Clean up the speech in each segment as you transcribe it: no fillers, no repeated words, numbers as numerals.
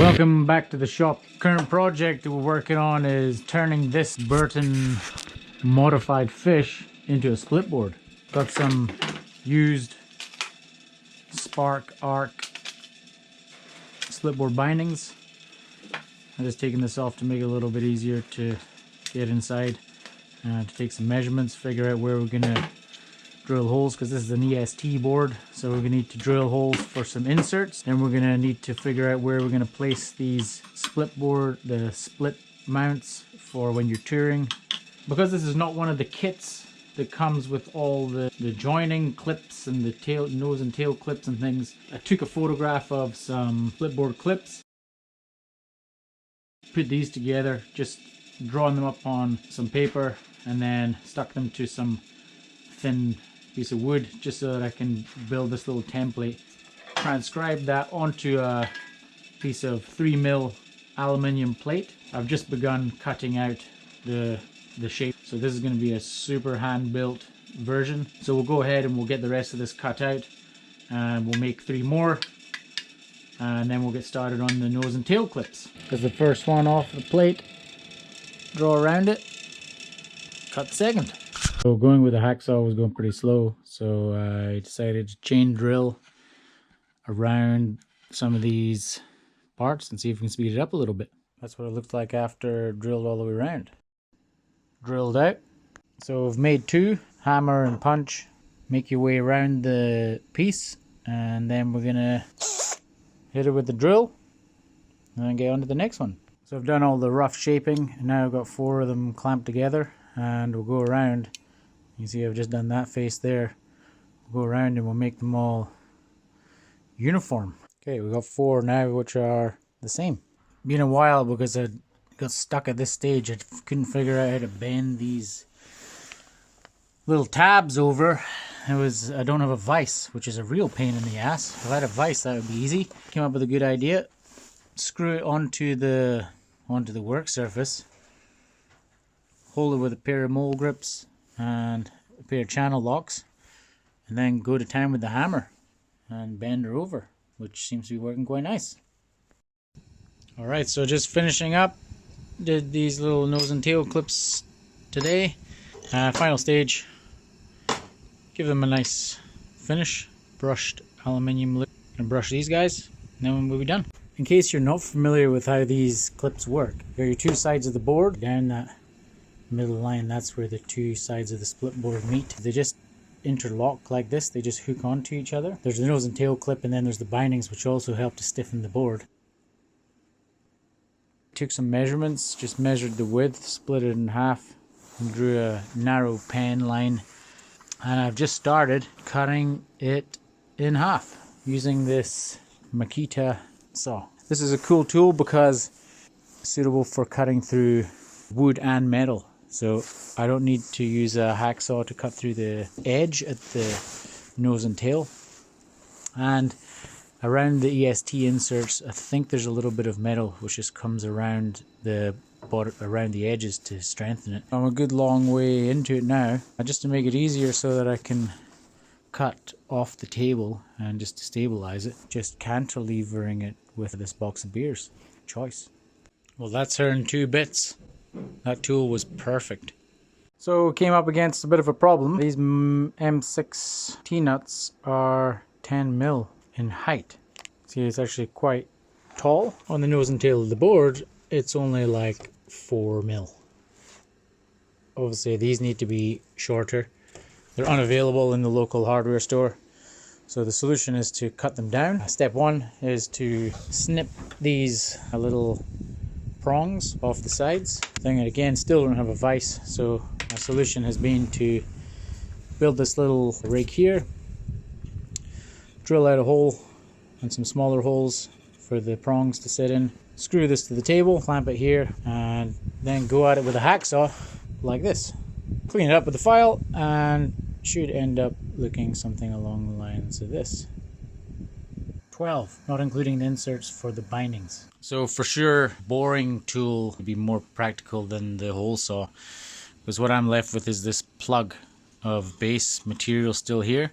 Welcome back to the shop. Current project we're working on is turning this Burton modified fish into a split board. Got some used Spark Arc split board bindings. I'm just taking this off to make it a little bit easier to get inside, to take some measurements, figure out where we're gonna drill holes, because this is an EST board, so we're gonna need to drill holes for some inserts. Then we're gonna need to figure out where we're gonna place these the split mounts for when you're touring. Because this is not one of the kits that comes with all the joining clips and the nose and tail clips and things, I took a photograph of some split board clips, put these together, just drawing them up on some paper, and then stuck them to some thin piece of wood just so that I can build this little template. Transcribe that onto a piece of 3mm aluminium plate. I've just begun cutting out the shape, so this is going to be a super hand-built version. So we'll go ahead and we'll get the rest of this cut out, and we'll make 3 more, and then we'll get started on the nose and tail clips. Because the first one off the plate, draw around it, cut the second. So going with a hacksaw was going pretty slow, so I decided to chain drill around some of these parts and see if we can speed it up a little bit. That's what it looked like after drilled all the way around. Drilled out. So we've made 2, hammer and punch. Make your way around the piece, and then we're gonna hit it with the drill and then get on to the next one. So I've done all the rough shaping, and now I've got 4 of them clamped together, and we'll go around. You see I've just done that face there. We'll go around and we'll make them all uniform. Okay, we've got 4 now which are the same. Been a while because I got stuck at this stage. I couldn't figure out how to bend these little tabs over. I don't have a vise, which is a real pain in the ass. If I had a vise, that would be easy. Came up with a good idea. Screw it onto the work surface. Hold it with a pair of mole grips and a pair of channel locks, and then go to town with the hammer and bend her over, which seems to be working quite nice. Alright, so just finishing up, did these little nose and tail clips today. Final stage, give them a nice finish, brushed aluminium lip, and brush these guys, and then we'll be done. In case you're not familiar with how these clips work, you got your 2 sides of the board, down that middle line, that's where the 2 sides of the split board meet. They just interlock like this, they just hook onto each other. There's the nose and tail clip, and then there's the bindings, which also help to stiffen the board. Took some measurements, just measured the width, split it in half, and drew a narrow pen line, and I've just started cutting it in half using this Makita saw. This is a cool tool because it's suitable for cutting through wood and metal. So I don't need to use a hacksaw to cut through the edge at the nose and tail. And around the EST inserts, I think there's a little bit of metal which just comes around the edges to strengthen it. I'm a good long way into it now, just to make it easier so that I can cut off the table and just to stabilize it, just cantilevering it with this box of beers. Choice. Well, that's her in 2 bits. That tool was perfect. So came up against a bit of a problem. These M6 T-nuts are 10mm in height. See, it's actually quite tall. On the nose and tail of the board, it's only like 4mm. Obviously these need to be shorter. They're unavailable in the local hardware store. So the solution is to cut them down. Step 1 is to snip these little prongs off the sides. Thing, again, still don't have a vise, so my solution has been to build this little rig here, drill out a hole and some smaller holes for the prongs to sit in, screw this to the table, clamp it here, and then go at it with a hacksaw like this. Clean it up with the file, and should end up looking something along the lines of this. 12, not including the inserts for the bindings. So for sure, boring tool would be more practical than the hole saw, because what I'm left with is this plug of base material still here.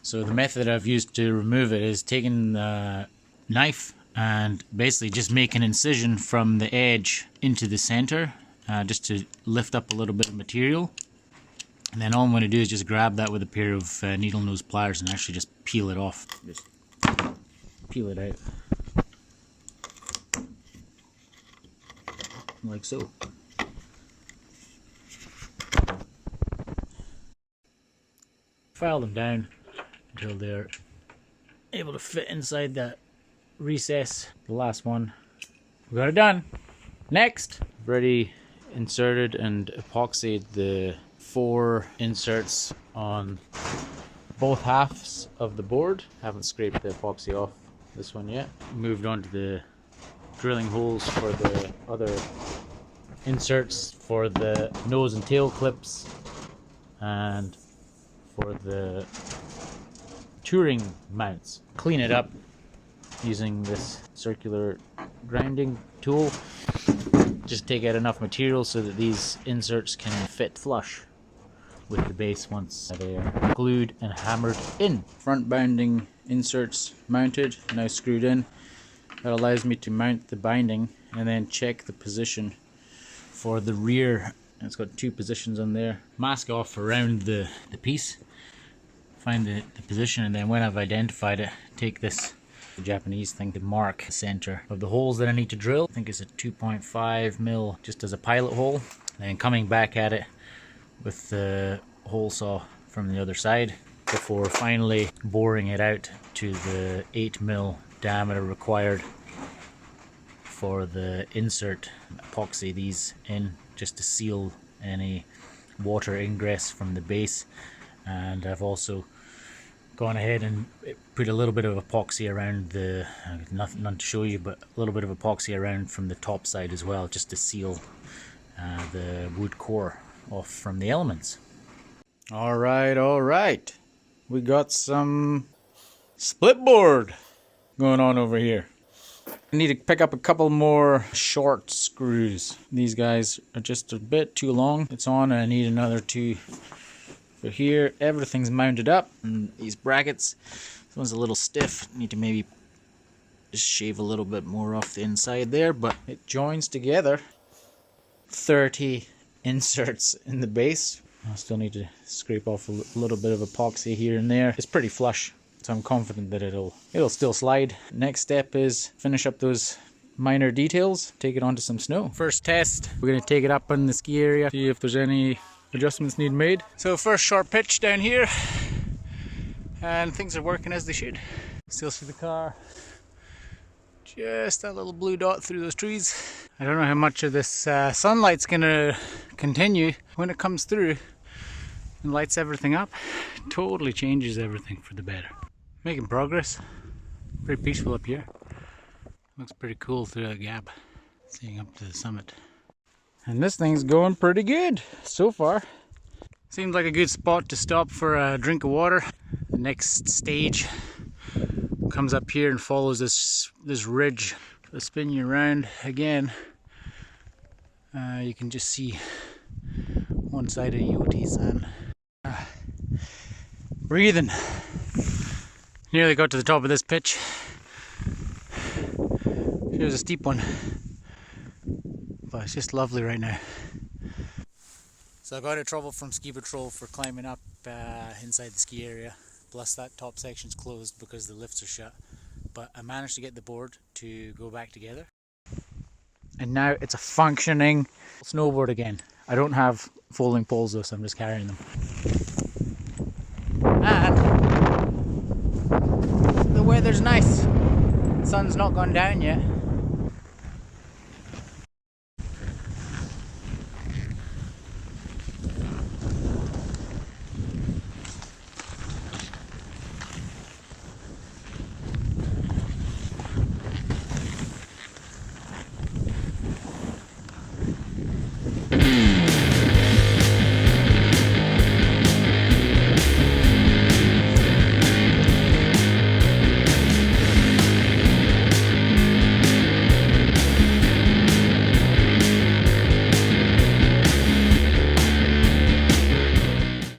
So the method I've used to remove it is taking the knife and basically just make an incision from the edge into the center, just to lift up a little bit of material. And then all I'm going to do is just grab that with a pair of needle nose pliers and actually just peel it off. Just peel it out. Like so. File them down until they're able to fit inside that recess. The last one. We got it done. Next, I've already inserted and epoxied the 4 inserts on both halves of the board. Haven't scraped the epoxy off this one yet. Moved on to the drilling holes for the other inserts for the nose and tail clips and for the touring mounts. Clean it up using this circular grinding tool. Just take out enough material so that these inserts can fit flush with the base once they are glued and hammered in. Front binding inserts mounted, now screwed in. That allows me to mount the binding and then check the position for the rear. And it's got 2 positions on there. Mask off around the piece, find the position, and then when I've identified it, take this Japanese thing to mark the center of the holes that I need to drill. I think it's a 2.5 mil just as a pilot hole. And then coming back at it with the hole saw from the other side before finally boring it out to the 8 mil diameter required for the insert. Epoxy these in just to seal any water ingress from the base, and I've also gone ahead and put a little bit of epoxy around the, none to show you, but a little bit of epoxy around from the top side as well, just to seal the wood core off from the elements. Alright, we got some split board going on over here. I need to pick up a couple more short screws. These guys are just a bit too long. It's on and I need another 2. So here, everything's mounted up, and these brackets, this one's a little stiff. Need to maybe just shave a little bit more off the inside there, but it joins together. 30 inserts in the base. I still need to scrape off a little bit of epoxy here and there. It's pretty flush, so I'm confident that it'll still slide. Next step is finish up those minor details, take it onto some snow. First test, we're going to take it up in the ski area, see if there's any adjustments need made. So first short pitch down here, and things are working as they should. Still see the car, just that little blue dot through those trees. I don't know how much of this sunlight's gonna continue. When it comes through and lights everything up, it totally changes everything for the better. Making progress. Pretty peaceful up here. Looks pretty cool through that gap, seeing up to the summit. And this thing's going pretty good so far. Seems like a good spot to stop for a drink of water. The next stage comes up here and follows this ridge. If I spin you around again, you can just see one side of Yoti's and breathing. Nearly got to the top of this pitch. Here's a steep one, but it's just lovely right now. So I got in trouble from ski patrol for climbing up inside the ski area. Plus that top section's closed because the lifts are shut. But I managed to get the board to go back together. And now it's a functioning snowboard again. I don't have folding poles though, so I'm just carrying them. And the weather's nice. The sun's not gone down yet.